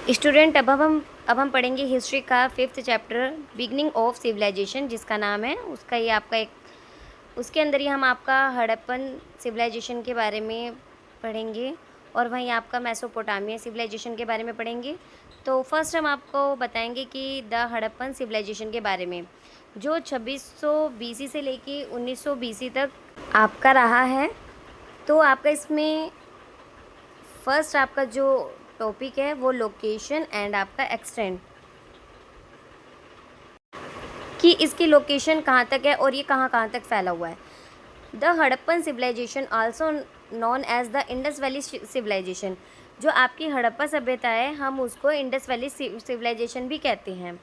Student अब हम पढ़ेंगे हिस्ट्री का 5th chapter beginning of civilisation, जिसका नाम है उसका ये आपका एक उसके अंदर ही हम आपका हड़प्पन सिविलाइजेशन के बारे में पढ़ेंगे और वहीं आपका मेसोपोटामिया सिविलाइजेशन के बारे में पढ़ेंगे। तो फर्स्ट हम आपको बताएंगे कि द हड़प्पन सिविलाइजेशन के बारे में, जो 2600 बीसी से लेके 1900 बीसी तक आपका रहा है। तो आपका इसमें फर्स्ट आपका जो टॉपिक है वो लोकेशन एंड आपका एक्सटेंट, कि इसकी लोकेशन कहाँ तक है और ये कहाँ कहाँ तक फैला हुआ है। The Harappan civilization also known as the Indus valley civilization, जो आपकी हड़प्पा सभ्यता है हम उसको इंडस वैली सिविलाइजेशन भी कहते हैं।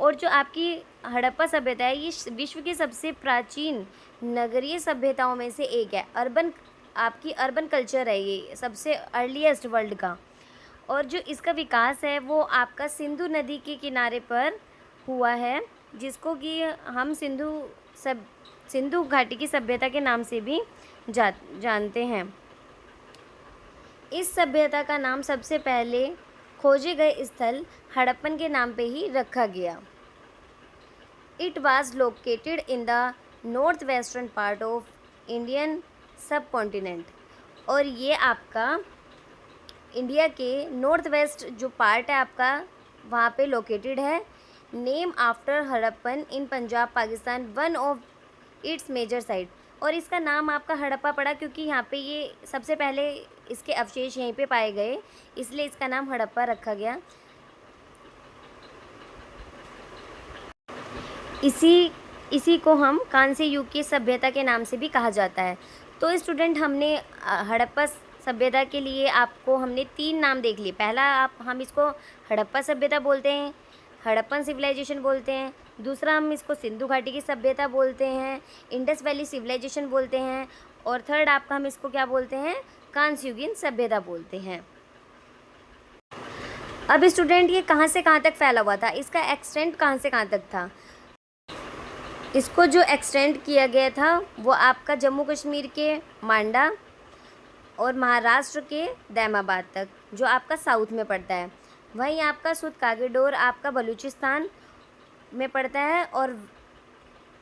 और जो आपकी हड़प्पा सभ्यता है ये विश्व की सबसे प्राचीन नगरीय सभ्यताओं में से एक है। आपकी अर्बन कल्चर है ये सबसे अर्लीस्ट वर्ल्ड का। और जो इसका विकास है वो आपका सिंधु नदी के किनारे पर हुआ है, जिसको कि हम सिंधु घाटी की सभ्यता के नाम से भी जानते हैं। इस सभ्यता का नाम सबसे पहले खोजे गए स्थल हड़प्पन के नाम पे ही रखा गया। It was located in the north western part of Indian सब कॉन्टिनेंट, और ये आपका इंडिया के नॉर्थ वेस्ट जो पार्ट है आपका वहाँ पे लोकेटेड है। Name after Harappan in Punjab Pakistan one of its major site, और इसका नाम आपका हड़प्पा पड़ा क्योंकि यहाँ पे ये सबसे पहले इसके अवशेष यहीं पे पाए गए, इसलिए इसका नाम हड़प्पा रखा गया। इसी को हम कांस्य युग की सभ्यता के नाम से भी कहा जाता है। तो स्टूडेंट हमने हड़प्पा सभ्यता के लिए आपको हमने 3 नाम देख लिए। पहला हम इसको हड़प्पा सभ्यता बोलते हैं, हड़प्पन सिविलाइजेशन बोलते हैं। दूसरा हम इसको सिंधु घाटी की सभ्यता बोलते हैं, इंडस वैली सिविलाइजेशन बोलते हैं। और थर्ड आपका हम इसको क्या बोलते हैं, कांस्य युगीन सभ्यता बोलते हैं। अब स्टूडेंट ये कहाँ से कहाँ तक फैला हुआ था, इसका एक्सटेंट कहाँ से कहाँ तक था। इसको जो एक्सटेंड किया गया था वो आपका जम्मू कश्मीर के मांडा और महाराष्ट्र के दैमाबाद तक, जो आपका साउथ में पड़ता है। वहीं आपका सुद कागेडोर आपका बलूचिस्तान में पड़ता है और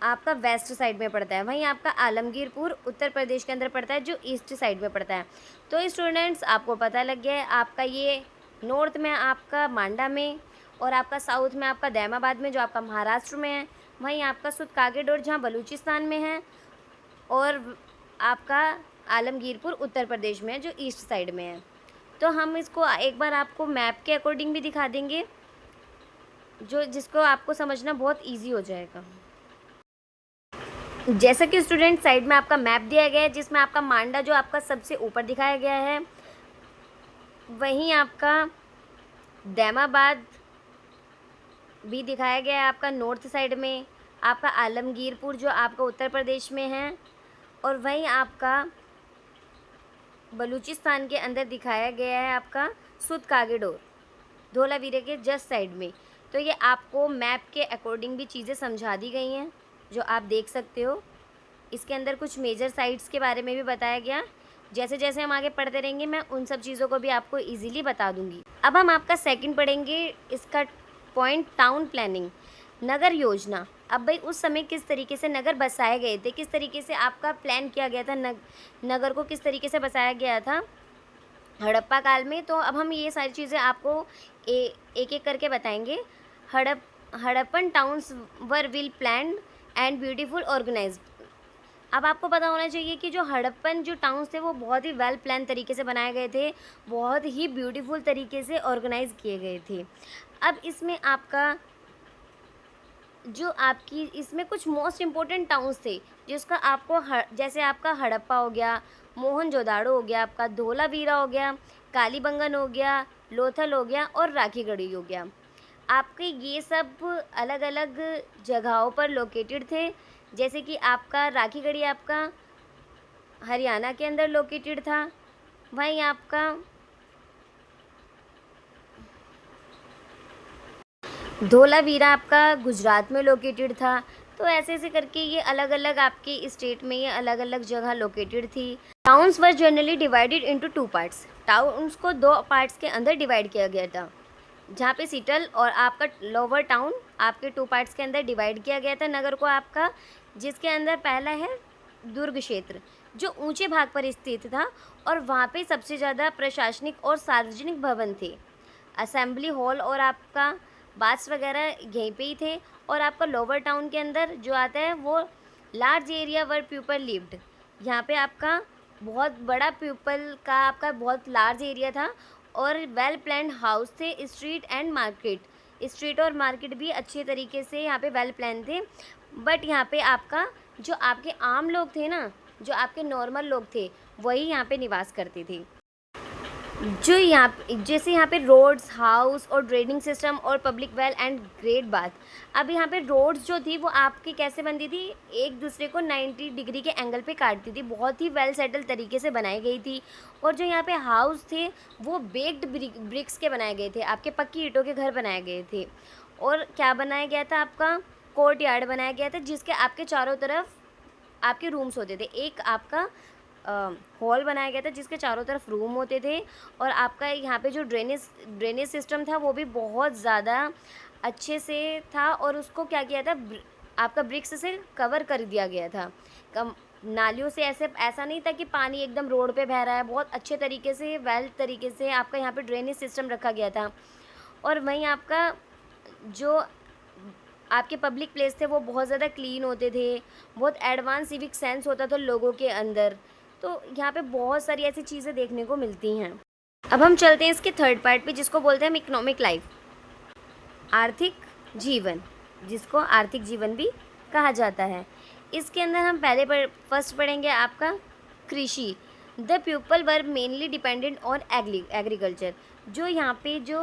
आपका वेस्ट साइड में पड़ता है। वहीं आपका आलमगीरपुर उत्तर प्रदेश के अंदर पड़ता है, जो ईस्ट साइड में पड़ता है। तो स्टूडेंट्स आपको पता लग गया है, आपका ये नॉर्थ में आपका मांडा में और आपका साउथ में आपका दैमाबाद में, जो आपका महाराष्ट्र में है। वहीं आपका सुद कागेडोर जहाँ बलूचिस्तान में है, और आपका आलमगीरपुर उत्तर प्रदेश में है, जो ईस्ट साइड में है। तो हम इसको एक बार आपको मैप के अकॉर्डिंग भी दिखा देंगे, जिसको आपको समझना बहुत इजी हो जाएगा। जैसा कि स्टूडेंट साइड में आपका मैप दिया गया है, जिसमें आपका मांडा जो आपका सबसे ऊपर दिखाया गया है, वहीं आपका दैमाबाद भी दिखाया गया है आपका नॉर्थ साइड में, आपका आलमगीरपुर जो आपका उत्तर प्रदेश में है, और वहीं आपका बलूचिस्तान के अंदर दिखाया गया है आपका सुद कागेडोर धोलावीरा के जस्ट साइड में। तो ये आपको मैप के अकॉर्डिंग भी चीज़ें समझा दी गई हैं, जो आप देख सकते हो। इसके अंदर कुछ मेजर साइट्स के बारे में भी बताया गया। जैसे जैसे हम आगे पढ़ते रहेंगे मैं उन सब चीज़ों को भी आपको इजीली बता दूंगी। अब हम आपका सेकंड पढ़ेंगे, इसका पॉइंट टाउन प्लानिंग, नगर योजना। अब भाई उस समय किस तरीके से नगर बसाए गए थे, किस तरीके से आपका प्लान किया गया था, नगर को किस तरीके से बसाया गया था हड़प्पा काल में। तो अब हम ये सारी चीज़ें आपको एक एक करके बताएंगे। Harappan towns were well planned and beautiful organized. अब आपको पता होना चाहिए कि जो हड़प्पन जो टाउन्स थे वो बहुत ही वेल प्लान तरीके से बनाए गए थे, बहुत ही ब्यूटीफुल तरीके से ऑर्गेनाइज किए गए थे। अब इसमें आपका जो आपकी इसमें कुछ मोस्ट इम्पोर्टेंट टाउन्स थे, जिसका आपको जैसे आपका हड़प्पा हो गया, मोहनजोदाड़ो हो गया, आपका धोलावीरा हो गया, कालीबंगन हो गया, लोथल हो गया और राखीगढ़ी हो गया। आपके ये सब अलग अलग जगहों पर लोकेटेड थे। जैसे कि आपका राखीगढ़ी आपका हरियाणा के अंदर लोकेटेड था, वहीं आपका धोलावीरा आपका गुजरात में लोकेटेड था। तो ऐसे ऐसे करके ये अलग अलग आपके स्टेट में ये अलग अलग जगह लोकेटेड थी। टाउन्स वर generally divided into 2 parts. Towns को 2 पार्ट्स के अंदर डिवाइड किया गया था। जहाँ पे सीटल और आपका लोअर टाउन आपके 2 पार्ट्स के अंदर डिवाइड किया गया था नगर को आपका, जिसके अंदर पहला है दुर्ग क्षेत्र, जो ऊँचे भाग पर स्थित था और वहाँ पे सबसे ज़्यादा प्रशासनिक और सार्वजनिक भवन थे। असेंबली हॉल और आपका बाथ्स वगैरह यहीं पे ही थे। और आपका लोअर टाउन के अंदर जो आता है वो large area were people lived, यहाँ पे आपका बहुत बड़ा पीपल का आपका बहुत लार्ज एरिया था और वेल प्लान्ड हाउस थे, स्ट्रीट एंड मार्केट, स्ट्रीट और मार्केट भी अच्छे तरीके से यहाँ पे वेल प्लान थे। बट यहाँ पे आपका जो आपके आम लोग थे ना, जो आपके नॉर्मल लोग थे, वही यहाँ पे निवास करते थे। जो जैसे यहाँ पे रोड्स, हाउस और ड्रेनिंग सिस्टम और public well and great bath. अब यहाँ पे रोड्स जो थी वो आपकी कैसे बनती थी, एक दूसरे को 90 डिग्री के एंगल पे काटती थी, बहुत ही वेल सेटल तरीके से बनाई गई थी। और जो यहाँ पे हाउस थे वो बेक्ड ब्रिक्स के बनाए गए थे, आपके पक्की ईंटों के घर बनाए गए थे। और क्या बनाया गया था, आपका कोर्ट यार्ड बनाया गया था, जिसके आपके चारों तरफ आपके रूम्स होते थे। एक आपका हॉल बनाया गया था जिसके चारों तरफ रूम होते थे। और आपका यहाँ पे जो ड्रेनेज सिस्टम था वो भी बहुत ज़्यादा अच्छे से था और उसको क्या किया था, आपका ब्रिक्स से कवर कर दिया गया था। कम नालियों से ऐसा नहीं था कि पानी एकदम रोड पे बह रहा है, बहुत अच्छे तरीके से वेल तरीके से आपका यहाँ पे ड्रेनेज सिस्टम रखा गया था। और वहीं आपका जो आपके पब्लिक प्लेस थे वो बहुत ज़्यादा क्लीन होते थे, बहुत एडवांस सिविक सेंस होता था लोगों के अंदर। तो यहाँ पे बहुत सारी ऐसी चीज़ें देखने को मिलती हैं। अब हम चलते हैं इसके थर्ड पार्ट पे, जिसको बोलते हैं हम इकोनॉमिक लाइफ, आर्थिक जीवन, जिसको आर्थिक जीवन भी कहा जाता है। इसके अंदर हम फर्स्ट पढ़ेंगे आपका कृषि। The people were mainly dependent on agriculture. जो यहाँ पे जो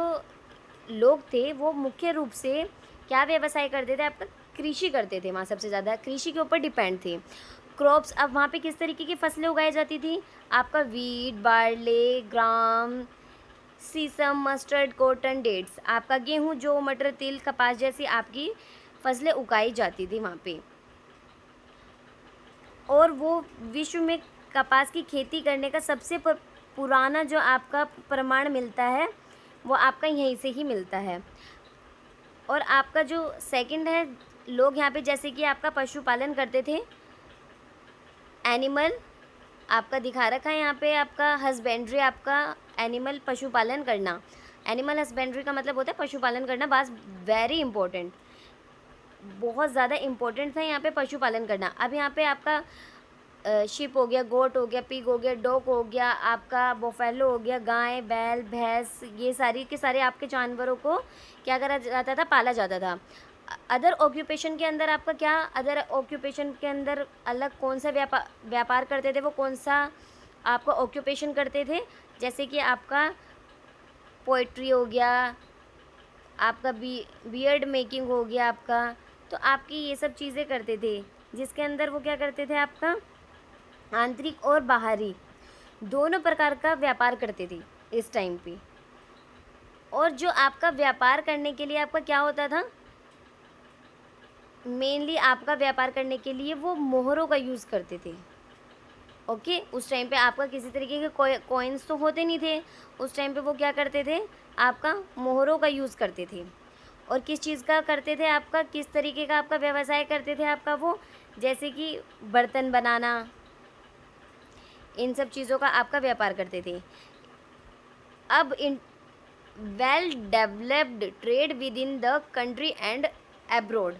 लोग थे वो मुख्य रूप से क्या व्यवसाय करते थे, आपका कृषि करते थे, वहाँ सबसे ज़्यादा कृषि के ऊपर डिपेंड थे। क्रॉप्स, अब वहाँ पे किस तरीके की फसलें उगाई जाती थी, आपका वीट, बार्ले, ग्राम, सीसम, मस्टर्ड, कॉटन, डेट्स, आपका गेहूँ, जौ, मटर, तिल, कपास जैसी आपकी फसलें उगाई जाती थी वहाँ पे। और वो विश्व में कपास की खेती करने का सबसे पुराना जो आपका प्रमाण मिलता है वो आपका यहीं से ही मिलता है। और आपका जो सेकंड है, लोग यहाँ पे जैसे कि आपका पशुपालन करते थे, एनिमल आपका दिखा रखा है यहाँ पे, आपका हस्बेंड्री, आपका एनिमल पशुपालन करना, एनिमल हस्बेंड्री का मतलब होता है पशुपालन करना। बस वेरी इंपॉर्टेंट, बहुत ज़्यादा इम्पोर्टेंट था यहाँ पे पशुपालन करना। अब यहाँ पे आपका शिप हो गया, गोट हो गया, पिग हो गया, डॉग हो गया, आपका बोफेलो हो गया, गाय, बैल, भैंस, ये सारी के सारे आपके जानवरों को क्या करा जाता था, पाला जाता था। अदर ऑक्यूपेशन के अंदर आपका क्या, अदर ऑक्यूपेशन के अंदर अलग कौन सा व्यापार करते थे, वो कौन सा आपका ऑक्यूपेशन करते थे, जैसे कि आपका पोइट्री हो गया, आपका बियर्ड मेकिंग हो गया आपका। तो आपकी ये सब चीज़ें करते थे, जिसके अंदर वो क्या करते थे, आपका आंतरिक और बाहरी दोनों प्रकार का व्यापार करते थे इस टाइम पे। और जो आपका व्यापार करने के लिए आपका क्या होता था, मेनली आपका व्यापार करने के लिए वो मोहरों का यूज़ करते थे। ओके, उस टाइम पे आपका किसी तरीके के कॉइन्स तो होते नहीं थे, उस टाइम पे वो क्या करते थे, आपका मोहरों का यूज़ करते थे। और किस चीज़ का करते थे, आपका किस तरीके का आपका व्यवसाय करते थे, आपका वो जैसे कि बर्तन बनाना, इन सब चीज़ों का आपका व्यापार करते थे। अब in well developed trade with in the country and abroad,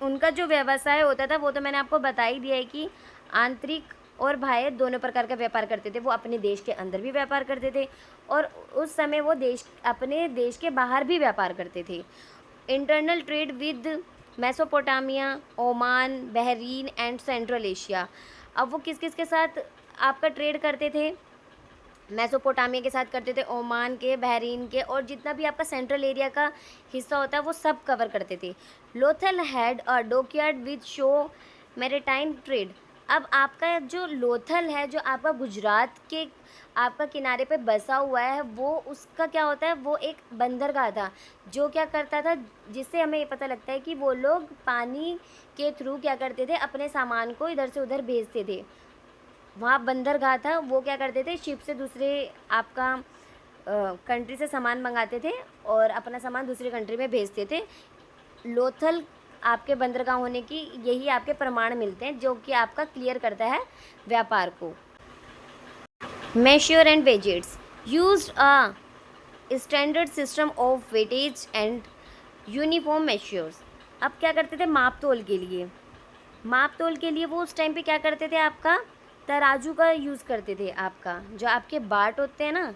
उनका जो व्यवसाय होता था वो तो मैंने आपको बता ही दिया है कि आंतरिक और बाह्य दोनों प्रकार का व्यापार करते थे। वो अपने देश के अंदर भी व्यापार करते थे और उस समय वो अपने देश के बाहर भी व्यापार करते थे। Internal trade with Mesopotamia, Oman, Bahrain and central Asia. अब वो किस किस के साथ आपका ट्रेड करते थे, मेसोपोटामिया के साथ करते थे, ओमान के, बहरीन के, और जितना भी आपका सेंट्रल एरिया का हिस्सा होता है वो सब कवर करते थे। Lothal had a dockyard with show maritime trade. अब आपका जो लोथल है, जो आपका गुजरात के आपका किनारे पे बसा हुआ है, वो उसका क्या होता है, वो एक बंदरगाह था जो क्या करता था, जिससे हमें ये पता लगता है कि वो लोग पानी के थ्रू क्या करते थे, अपने सामान को इधर से उधर भेजते थे। वहाँ बंदरगाह था, वो क्या करते थे, शिप से दूसरे आपका कंट्री से सामान मंगाते थे और अपना सामान दूसरी कंट्री में भेजते थे। लोथल आपके बंदरगाह होने की यही आपके प्रमाण मिलते हैं, जो कि आपका क्लियर करता है व्यापार को। Measure and weights used a standard system of weightage and uniform measures. अब क्या करते थे माप तोल के लिए, वो उस टाइम पे क्या करते थे, आपका तराजू का यूज़ करते थे। आपका जो आपके बाट होते हैं ना,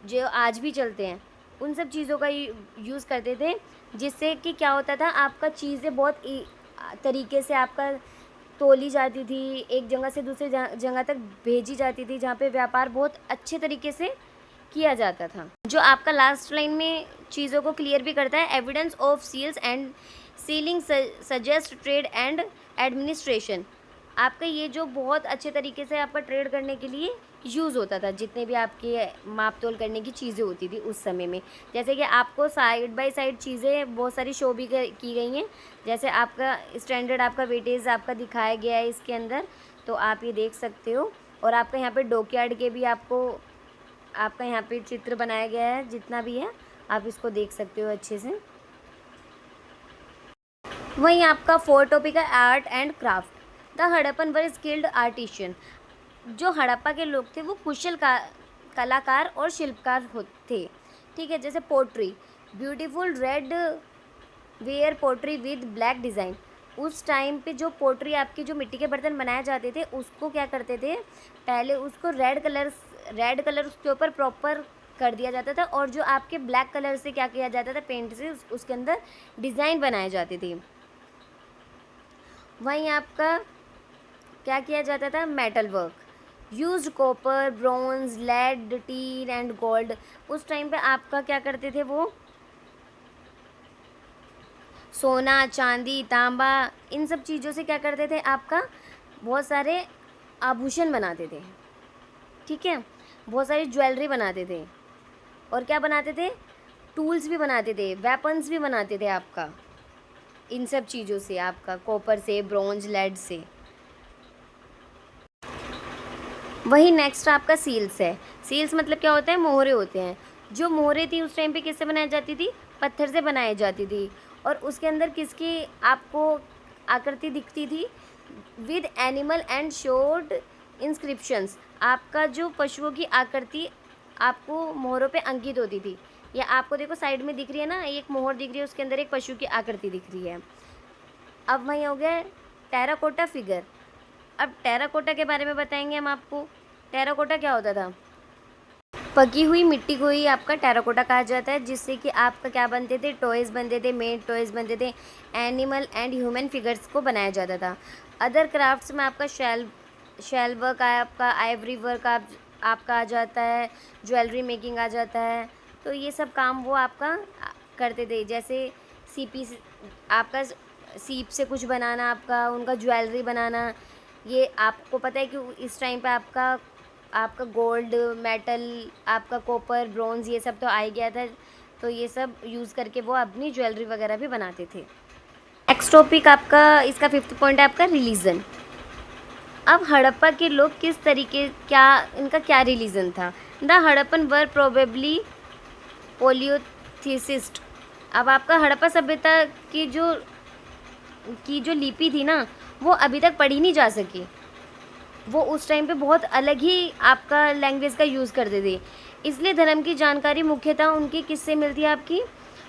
जो आज भी चलते हैं, उन सब चीज़ों का यूज़ करते थे, जिससे कि क्या होता था, आपका चीज़ें बहुत तरीके से आपका तोली जाती थी, एक जगह से दूसरी जगह तक भेजी जाती थी, जहाँ पे व्यापार बहुत अच्छे तरीके से किया जाता था। जो आपका लास्ट लाइन में चीज़ों को क्लियर भी करता है, evidence of seals and sealing suggest trade and administration. आपका ये जो बहुत अच्छे तरीके से आपका ट्रेड करने के लिए यूज़ होता था, जितने भी आपके माप तोल करने की चीज़ें होती थी उस समय में। जैसे कि आपको साइड बाय साइड चीज़ें बहुत सारी शो भी की गई हैं, जैसे आपका स्टैंडर्ड आपका वेटेज आपका दिखाया गया है इसके अंदर, तो आप ये देख सकते हो। और आपका यहाँ पे डॉकयार्ड के भी आपका यहाँ पे चित्र बनाया गया है, जितना भी है आप इसको देख सकते हो अच्छे से। वहीं आपका फोर्थ टॉपिक है art and craft. The Harappan were skilled artisan. जो हड़प्पा के लोग थे वो कुशल कलाकार और शिल्पकार थे। ठीक है, जैसे pottery, beautiful red ware pottery with black design. उस टाइम पे जो पोट्री आपकी जो मिट्टी के बर्तन बनाए जाते थे, उसको क्या करते थे, पहले उसको रेड कलर उसके ऊपर प्रॉपर कर दिया जाता था, और जो आपके ब्लैक कलर से क्या किया जाता था, पेंट से उसके अंदर डिज़ाइन बनाए जाते थे। वहीं आपका क्या किया जाता था, metal work, used copper, bronze, lead, tin and gold. उस टाइम पे आपका क्या करते थे, वो सोना, चांदी, तांबा, इन सब चीज़ों से क्या करते थे, आपका बहुत सारे आभूषण बनाते थे। ठीक है, बहुत सारी ज्वेलरी बनाते थे, और क्या बनाते थे, टूल्स भी बनाते थे, वेपन्स भी बनाते थे आपका इन सब चीज़ों से, आपका कॉपर से, ब्रॉन्ज, लेड से। वही नेक्स्ट आपका सील्स है। सील्स मतलब क्या होता है, मोहरे होते हैं। जो मोहरे थी उस टाइम पे किससे बनाई जाती थी, पत्थर से बनाई जाती थी, और उसके अंदर किसकी आपको आकृति दिखती थी, with animal and showed inscriptions. आपका जो पशुओं की आकृति आपको मोहरों पे अंकित होती थी। या आपको देखो साइड में दिख रही है ना, एक मोहर दिख रही है, उसके अंदर एक पशु की आकृति दिख रही है। अब वहीं हो गया टेराकोटा फिगर। अब टेराकोटा के बारे में बताएंगे हम आपको। टेराकोटा क्या होता था, पकी हुई मिट्टी को ही आपका टेराकोटा कहा जाता है, जिससे कि आपका क्या बनते थे, टॉयज़ बनते थे, मेड टॉयज़ बनते थे, एनिमल एंड ह्यूमन फिगर्स को बनाया जाता था। अदर क्राफ्ट्स में आपका शेल वर्क है, आपका आइवरी वर्क आपका आ जाता है, ज्वेलरी मेकिंग आ जाता है। तो ये सब काम वो आपका करते थे, जैसे सीपी आपका सीप से कुछ बनाना, आपका उनका ज्वेलरी बनाना। ये आपको पता है कि इस टाइम पे आपका गोल्ड, मेटल, आपका कॉपर, ब्रॉन्ज़, ये सब तो आ ही गया था, तो ये सब यूज़ करके वो अपनी ज्वेलरी वगैरह भी बनाते थे। नेक्स्ट टॉपिक आपका, इसका 5th पॉइंट है आपका रिलीजन। अब हड़प्पा के लोग किस तरीके, इनका क्या रिलीजन था। The Harappan were probably polytheist. अब आपका हड़प्पा सभ्यता की जो लिपि थी ना, वो अभी तक पढ़ी नहीं जा सकी। वो उस टाइम पे बहुत अलग ही आपका लैंग्वेज का यूज़ करते थे, इसलिए धर्म की जानकारी मुख्यतः उनकी किससे मिलती है, आपकी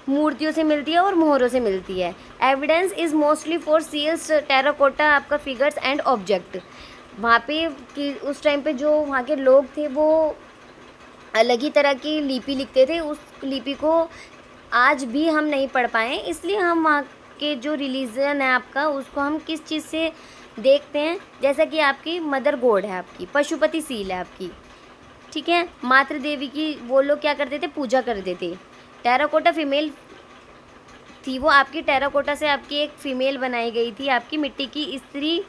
मूर्तियों से मिलती है और मोहरों से मिलती है। Evidence is mostly for seals, terracotta, आपका फिगर्स एंड ऑब्जेक्ट। वहाँ पे कि उस टाइम पे जो वहाँ के लोग थे वो अलग ही तरह की लिपि लिखते थे। उस लिपि को आज भी हम नहीं पढ़ पाए, इसलिए हम वहाँ के जो रिलीजन है आपका, उसको हम किस चीज़ से देखते हैं, जैसा कि आपकी मदर गॉड है, आपकी पशुपति सील है आपकी। ठीक है, मातृ देवी की वो लोग क्या करते थे, पूजा करते थे। टेराकोटा फीमेल थी, वो आपकी टेराकोटा से आपकी एक फ़ीमेल बनाई गई थी, आपकी मिट्टी की स्त्री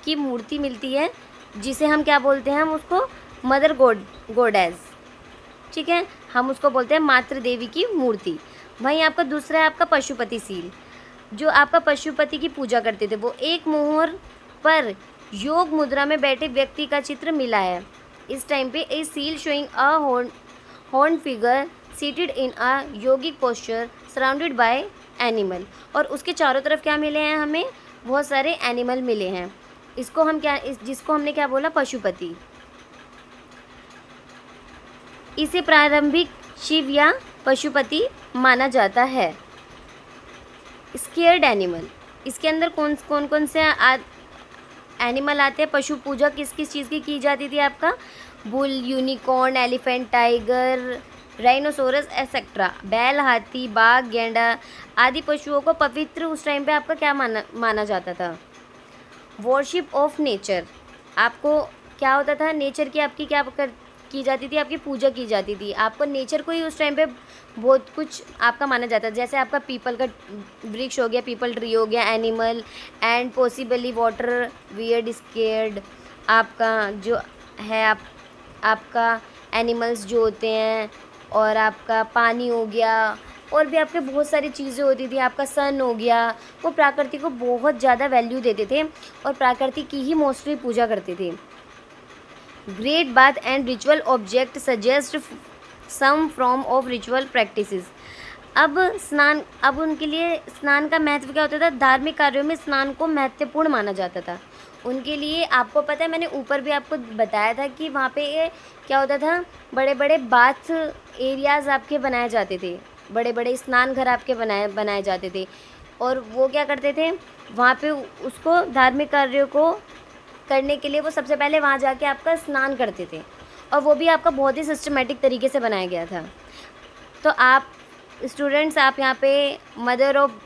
की मूर्ति मिलती है, जिसे हम क्या बोलते हैं, हम उसको मदर गॉडेस। ठीक है, हम उसको बोलते हैं मातृ देवी की मूर्ति। वहीं आपका दूसरा है आपका पशुपति सील। जो आपका पशुपति की पूजा करते थे, वो एक मोहर पर योग मुद्रा में बैठे व्यक्ति का चित्र मिला है। इस टाइम पे a seal showing a horn figure seated in a yogic posture surrounded by animal. और उसके चारों तरफ क्या मिले हैं, हमें बहुत सारे एनिमल मिले हैं। इसको हम क्या जिसको हमने क्या बोला, पशुपति। इसे प्रारंभिक शिव या पशुपति माना जाता है। स्केयर्ड एनिमल, इसके अंदर कौन कौन से एनिमल आते हैं। पशु पूजा किस किस चीज़ की जाती थी आपका, bull, unicorn, elephant, tiger, rhinoceros etcetera. बैल, हाथी, बाघ, गैंडा आदि पशुओं को पवित्र उस टाइम पे आपका क्या माना जाता था, वॉरशिप ऑफ नेचर। आपको क्या होता था, नेचर की आपकी क्या की जाती थी, आपकी पूजा की जाती थी। आपको नेचर को ही उस टाइम पे बहुत कुछ आपका माना जाता है। जैसे आपका पीपल का वृक्ष हो गया, पीपल ट्री हो गया, animal and possibly water weird scared. आपका जो है आपका एनिमल्स जो होते हैं, और आपका पानी हो गया, और भी आपके बहुत सारी चीज़ें होती थी। आपका सन हो गया, वो प्रकृति को बहुत ज़्यादा वैल्यू देते थे और प्रकृति की ही मोस्टली पूजा करते थे। Great bath and ritual object suggest some form of ritual practices. अब उनके लिए स्नान का महत्व क्या होता था, धार्मिक कार्यों में स्नान को महत्वपूर्ण माना जाता था उनके लिए। आपको पता है, मैंने ऊपर भी आपको बताया था कि वहाँ पे ये क्या होता था, बड़े बड़े बाथ एरियाज़ आपके बनाए जाते थे, बड़े बड़े स्नान घर आपके बनाए जाते थे। और वो क्या करते थे, वहाँ पे उसको धार्मिक कार्यों को करने के लिए वो सबसे पहले वहाँ जाके आपका स्नान करते थे, और वो भी आपका बहुत ही सिस्टमेटिक तरीके से बनाया गया था। तो आप स्टूडेंट्स, आप यहाँ पे मदर ऑफ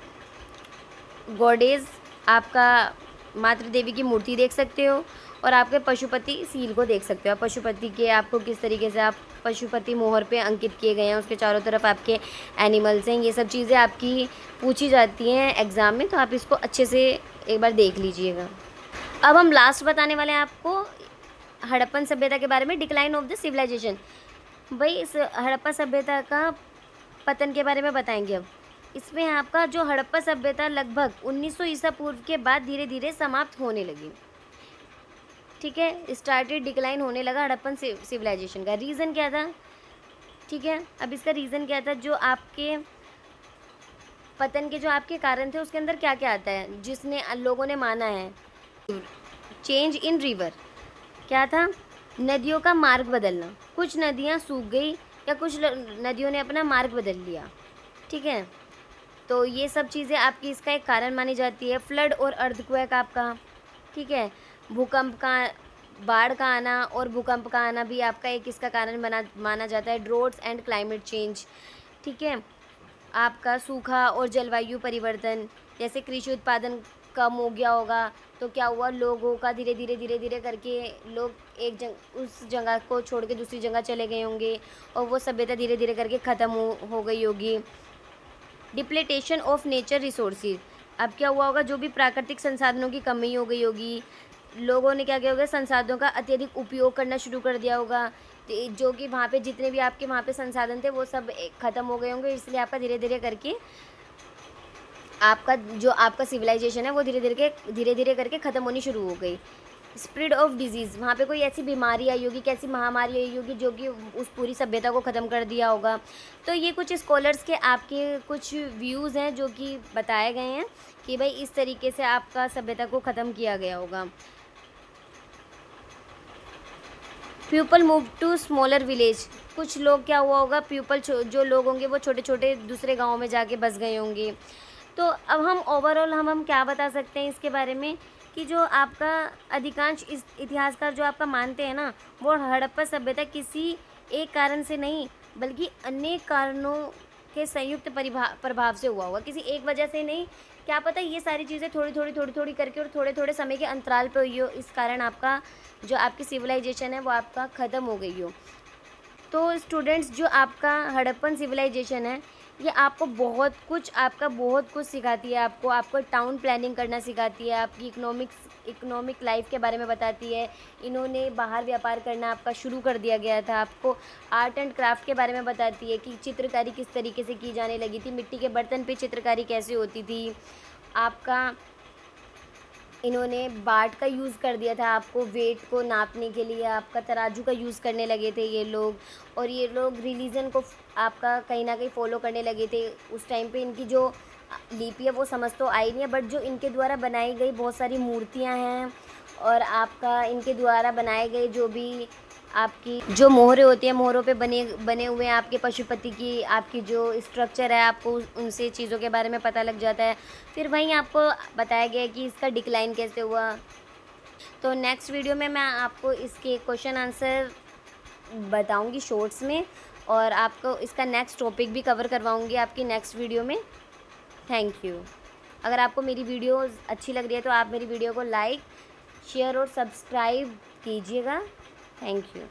गॉडेस, आपका मातृ देवी की मूर्ति देख सकते हो, और आपके पशुपति सील को देख सकते हो। आप पशुपति के आपको किस तरीके से आप पशुपति मोहर पे अंकित किए गए हैं, उसके चारों तरफ आपके एनिमल्स हैं। ये सब चीज़ें आपकी पूछी जाती हैं एग्ज़ाम में, तो आप इसको अच्छे से एक बार देख लीजिएगा। अब हम लास्ट बताने वाले हैं आपको हड़प्पन सभ्यता के बारे में, डिक्लाइन ऑफ द सिविलाइजेशन। भाई इस हड़प्पा सभ्यता का पतन के बारे में बताएंगे अब। इसमें आपका जो हड़प्पा सभ्यता लगभग 1900 ईसा पूर्व के बाद धीरे धीरे समाप्त होने लगी। ठीक है, स्टार्टेड डिक्लाइन होने लगा हड़प्पन सिविलाइजेशन का। रीज़न क्या था, ठीक है, अब इसका रीज़न क्या था, जो आपके पतन के जो आपके कारण थे उसके अंदर क्या क्या आता है, जिसने लोगों ने माना है। चेंज इन रिवर, क्या था, नदियों का मार्ग बदलना। कुछ नदियाँ सूख गई या कुछ नदियों ने अपना मार्ग बदल लिया। ठीक है, तो ये सब चीज़ें आपकी इसका एक कारण मानी जाती है। फ्लड और अर्थक्वेक आपका, ठीक है, भूकंप का, बाढ़ का आना और भूकंप का आना भी आपका एक इसका कारण माना जाता है। ड्रोट्स एंड क्लाइमेट चेंज, ठीक है, आपका सूखा और जलवायु परिवर्तन। जैसे कृषि उत्पादन कम हो गया होगा तो क्या हुआ, लोगों का धीरे धीरे करके लोग उस जगह को छोड़ के दूसरी जगह चले गए होंगे, और वो सभ्यता धीरे धीरे करके ख़त्म हो गई होगी। डिप्लेटेशन ऑफ नेचर रिसोर्सेज, अब क्या हुआ होगा, जो भी प्राकृतिक संसाधनों की कमी हो गई होगी, लोगों ने क्या किया होगा, संसाधनों का अत्यधिक उपयोग करना शुरू कर दिया होगा, जो कि वहाँ पे जितने भी आपके वहाँ पे संसाधन थे वो सब ख़त्म हो गए होंगे। इसलिए आपका धीरे धीरे करके आपका जो आपका सिविलाइजेशन है वो धीरे धीरे करके ख़त्म होनी शुरू हो गई। स्प्रेड ऑफ डिजीज़, वहाँ पे कोई ऐसी बीमारी आई होगी, कैसी महामारी आई होगी जो कि उस पूरी सभ्यता को ख़त्म कर दिया होगा। तो ये कुछ स्कॉलर्स के आपके कुछ व्यूज़ हैं जो कि बताए गए हैं कि भाई इस तरीके से आपका सभ्यता को ख़त्म किया गया होगा। People move to smaller village, कुछ लोग क्या हुआ होगा, पीपल जो लोग होंगे वो छोटे छोटे दूसरे गाँव में जाके बस गए होंगे। तो अब हम ओवरऑल हम क्या बता सकते हैं इसके बारे में, कि जो आपका अधिकांश इस इतिहासकार जो आपका मानते हैं ना, वो हड़प्पा सभ्यता किसी एक कारण से नहीं बल्कि अनेक कारणों के संयुक्त प्रभाव से हुआ होगा, किसी एक वजह से नहीं। क्या पता ये सारी चीज़ें थोड़ी थोड़ी करके और थोड़े थोड़े समय के अंतराल पर हुई हो, इस कारण आपका जो आपकी सिविलाइजेशन है वो आपका ख़त्म हो गई हो। तो स्टूडेंट्स, जो आपका हड़प्पन सिविलाइजेशन है ये आपको बहुत कुछ सिखाती है। आपको टाउन प्लानिंग करना सिखाती है, आपकी इकोनॉमिक लाइफ के बारे में बताती है। इन्होंने बाहर व्यापार करना आपका शुरू कर दिया गया था। आपको आर्ट एंड क्राफ्ट के बारे में बताती है कि चित्रकारी किस तरीके से की जाने लगी थी, मिट्टी के बर्तन पे चित्रकारी कैसे होती थी। आपका इन्होंने बाट का यूज़ कर दिया था आपको वेट को नापने के लिए, आपका तराजू का यूज़ करने लगे थे ये लोग। और ये लोग रिलीजन को आपका कहीं न कहीं फ़ॉलो करने लगे थे। उस टाइम पे इनकी जो लिपि है वो समझ तो आई नहीं है, बट जो इनके द्वारा बनाई गई बहुत सारी मूर्तियाँ हैं और आपका इनके द्वारा बनाए गए जो भी आपकी जो मोहरें होती हैं, मोहरों पे बने बने हुए हैं आपके पशुपति की आपकी जो स्ट्रक्चर है, आपको उनसे चीज़ों के बारे में पता लग जाता है। फिर वहीं आपको बताया गया है कि इसका डिक्लाइन कैसे हुआ। तो नेक्स्ट वीडियो में मैं आपको इसके क्वेश्चन आंसर बताऊँगी शॉर्ट्स में, और आपको इसका नेक्स्ट टॉपिक भी कवर करवाऊँगी आपकी नेक्स्ट वीडियो में। Thank you. अगर आपको मेरी वीडियोज़ अच्छी लग रही है तो आप मेरी वीडियो को लाइक, शेयर और सब्सक्राइब कीजिएगा। Thank you.